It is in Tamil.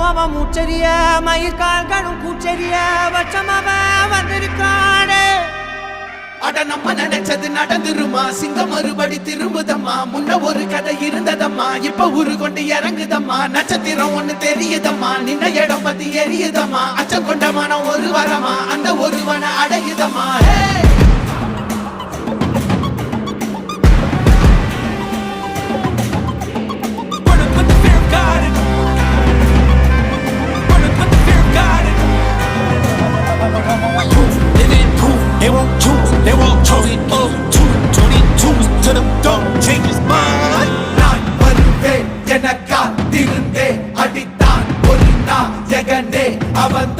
அவன் மூச்சரிய மயிர்கால்களும் கூச்சரிய வச்சம் அவன் வந்திருக்கானே. அட நம்ம நினைச்சது நடந்துருமா, சிங்கம் மறுபடி திரும்புதம்மா. முன்ன ஒரு கதை இருந்ததம்மா, இப்ப ஊரு கொண்டு இறங்குதம்மா. நட்சத்திரம் ஒண்ணு தெரியுதம்மா, நின்ன இடம் பத்தி எரியுதம்மா. அச்சம் கொண்ட மனம் ஒரு வரமா, அந்த ஒருவனை அடையுதம்மா. They won't choose, they won't choose it. 22 to them don't change his mind. நான் வருவேன் எனக்கா திருந்தே அடித்தான் ஒரு நாள் ஜெகனே அவன்